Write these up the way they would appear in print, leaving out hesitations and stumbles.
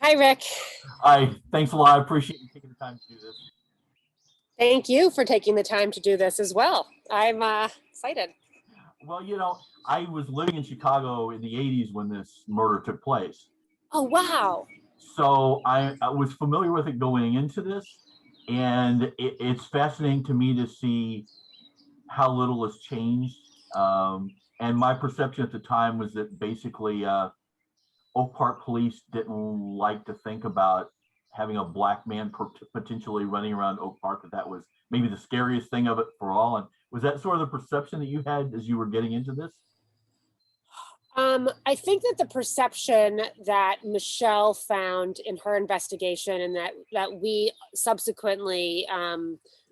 Hi, Rick. Thanks a lot. I appreciate you taking the time to do this. Thank you for taking the time to do this as well. I'm excited. Well, I was living in Chicago in the 80s when this murder took place. Oh, wow. So I was familiar with it going into this, and it's fascinating to me to see how little has changed. And my perception at the time was that basically Oak Park police didn't like to think about having a black man potentially running around Oak Park. That was maybe the scariest thing of it for all. And was that sort of the perception that you had as you were getting into this? I think that the perception that Michelle found in her investigation and that we subsequently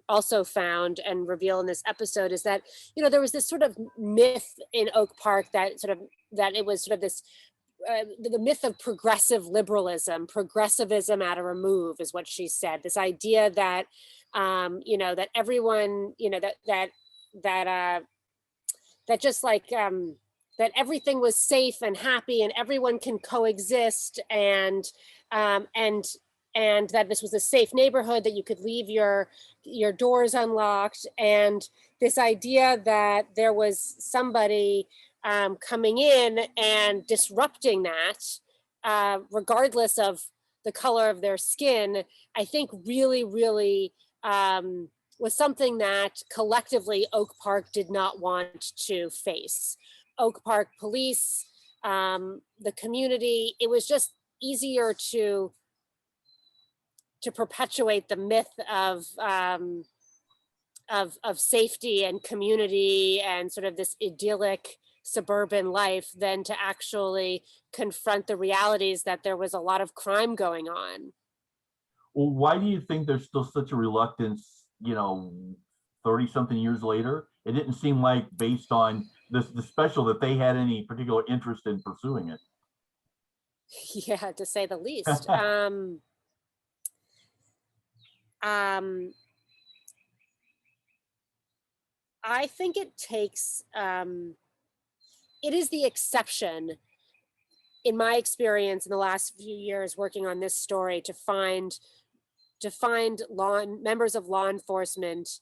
also found and reveal in this episode is that, there was this sort of myth in Oak Park that it was sort of this the myth of progressive liberalism, progressivism at a remove is what she said. This idea that, that everyone, that just like, that everything was safe and happy and everyone can coexist um, and and that this was a safe neighborhood, that you could leave your doors unlocked, and this idea that there was somebody coming in and disrupting that, regardless of the color of their skin, I think really, really was something that collectively Oak Park did not want to face. Oak Park police, the community, it was just easier to perpetuate the myth of safety and community and sort of this idyllic suburban life than to actually confront the realities that there was a lot of crime going on. Well, why do you think there's still such a reluctance, 30 something years later? It didn't seem like, based on the special, that they had any particular interest in pursuing it. Yeah, to say the least. I think it takes, it is the exception in my experience in the last few years working on this story to find members of law enforcement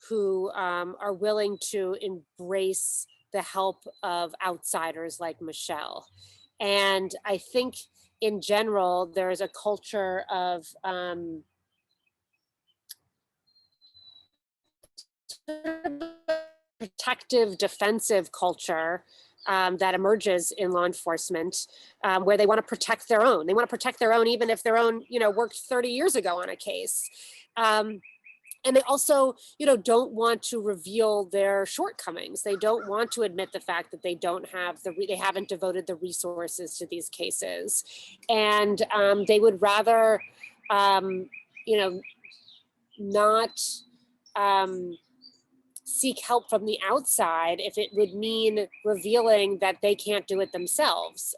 who are willing to embrace the help of outsiders like Michelle. And I think in general, there's a culture of protective, defensive culture that emerges in law enforcement, where they want to protect their own. They want to protect their own, even if their own, worked 30 years ago on a case. And they also, don't want to reveal their shortcomings. They don't want to admit the fact that they they haven't devoted the resources to these cases, and they would rather, not seek help from the outside if it would mean revealing that they can't do it themselves.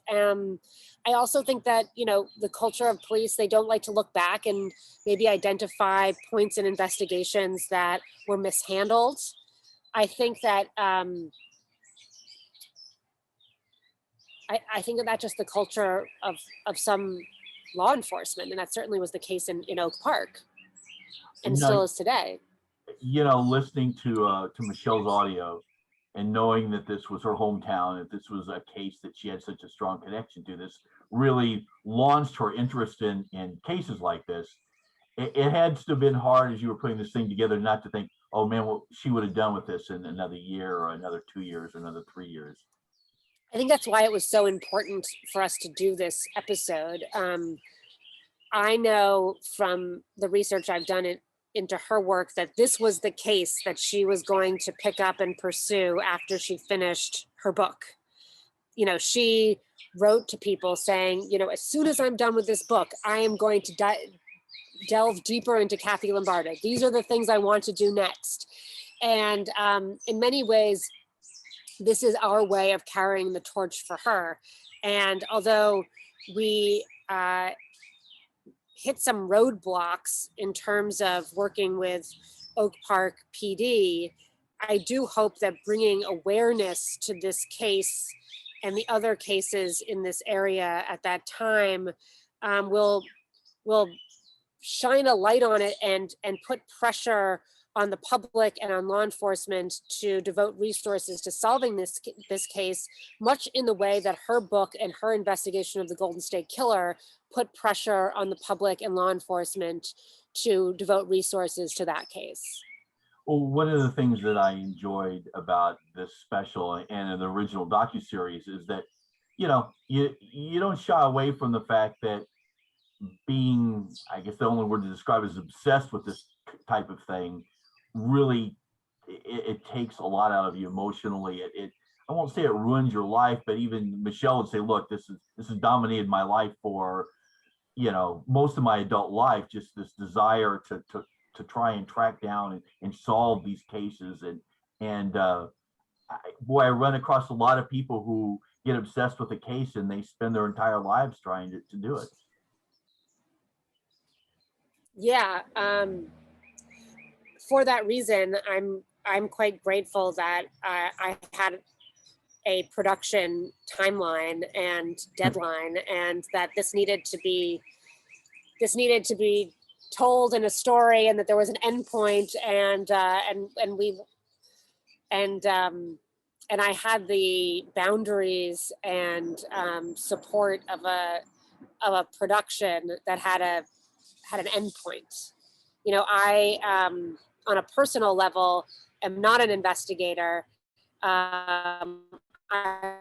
I also think that, the culture of police, they don't like to look back and maybe identify points in investigations that were mishandled. I think that I think that that's just the culture of some law enforcement, and that certainly was the case in Oak Park, and still is today. Listening to Michelle's audio and knowing that this was her hometown, that this was a case that she had such a strong connection to, this really launched her interest in cases like this. It had to have been hard as you were putting this thing together not to think, oh man, what she would have done with this in another year or another 2 years or another 3 years. I think that's why it was so important for us to do this episode. I know from the research I've done into her work that this was the case that she was going to pick up and pursue after she finished her book. She wrote to people saying, as soon as I'm done with this book, I am going to delve deeper into Kathy Lombardo. These are the things I want to do next. And in many ways, this is our way of carrying the torch for her. And although we hit some roadblocks in terms of working with Oak Park PD, I do hope that bringing awareness to this case and the other cases in this area at that time will shine a light on it and put pressure on the public and on law enforcement to devote resources to solving this case, much in the way that her book and her investigation of the Golden State Killer put pressure on the public and law enforcement to devote resources to that case. Well, one of the things that I enjoyed about this special and the original docuseries is that, you know, you don't shy away from the fact that being, I guess the only word to describe is obsessed with this type of thing, really, it takes a lot out of you emotionally. I won't say it ruins your life, but even Michelle would say, look, this has dominated my life for, you know, most of my adult life, just this desire to try and track down and solve these cases. And boy, I run across a lot of people who get obsessed with a case and they spend their entire lives trying to do it. Yeah. For that reason, I'm quite grateful that I had a production timeline and deadline, and that this needed to be told in a story, and that there was an endpoint, and I had the boundaries and support of a production that had an endpoint. You know, I on a personal level am not an investigator. I'm a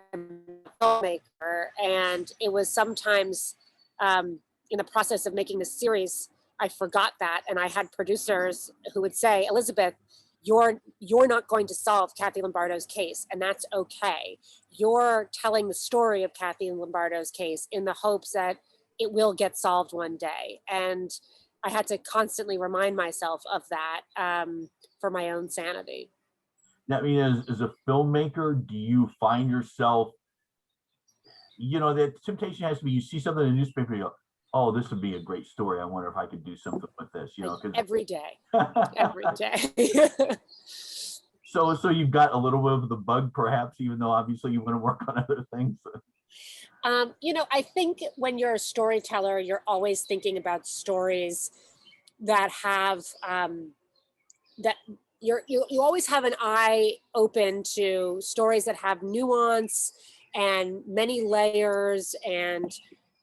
filmmaker, and it was sometimes in the process of making this series, I forgot that, and I had producers who would say, Elizabeth, you're not going to solve Kathy Lombardo's case, and that's okay. You're telling the story of Kathy Lombardo's case in the hopes that it will get solved one day. And I had to constantly remind myself of that for my own sanity. Now, I mean, as a filmmaker, do you find yourself, you know, that temptation has to be, you see something in the newspaper, you go, oh, this would be a great story. I wonder if I could do something with this, you know, because every day, every day. So you've got a little bit of the bug, perhaps, even though obviously you want to work on other things. You know, I think when you're a storyteller, you're always thinking about stories that have that you always have an eye open to stories that have nuance and many layers, and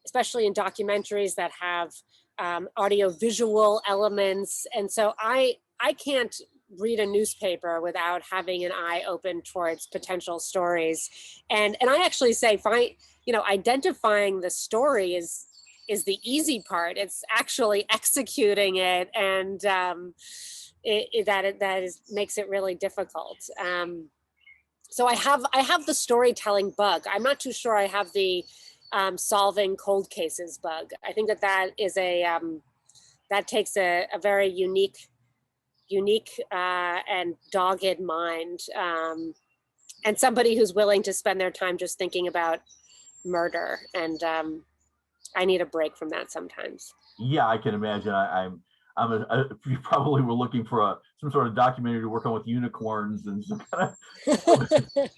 especially in documentaries that have audio visual elements. And so I can't read a newspaper without having an eye open towards potential stories. And I actually say, identifying the story is the easy part. It's actually executing it, and makes it really difficult. So I have the storytelling bug. I'm not too sure I have the solving cold cases bug. I think that is that takes a very unique and dogged mind, and somebody who's willing to spend their time just thinking about murder. And I need a break from that sometimes. Yeah, I can imagine. You probably were looking for some sort of documentary to work on with unicorns and some kind of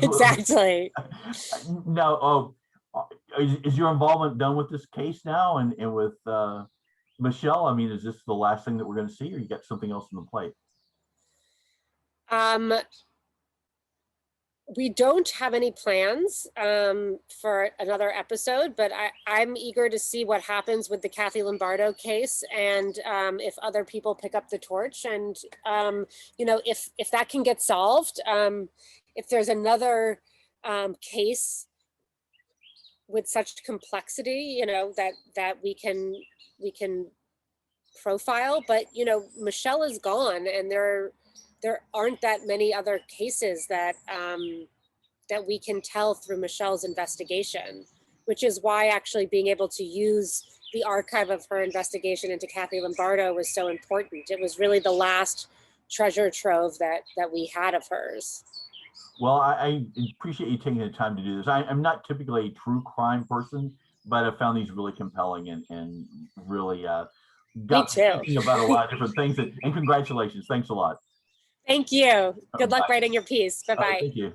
exactly. Now, is your involvement done with this case now, and with Michelle? I mean, is this the last thing that we're going to see, or you got something else on the plate? We don't have any plans for another episode, but I'm eager to see what happens with the Kathy Lombardo case, and if other people pick up the torch, and if that can get solved, if there's another case with such complexity, that we can profile. But Michelle is gone, and there aren't that many other cases that that we can tell through Michelle's investigation, which is why actually being able to use the archive of her investigation into Kathy Lombardo was so important. It was really the last treasure trove that we had of hers. Well, I appreciate you taking the time to do this. I'm not typically a true crime person, but I found these really compelling and really got me thinking about a lot of different things. And congratulations. Thanks a lot. Thank you. Good luck writing your piece. Bye-bye. Thank you.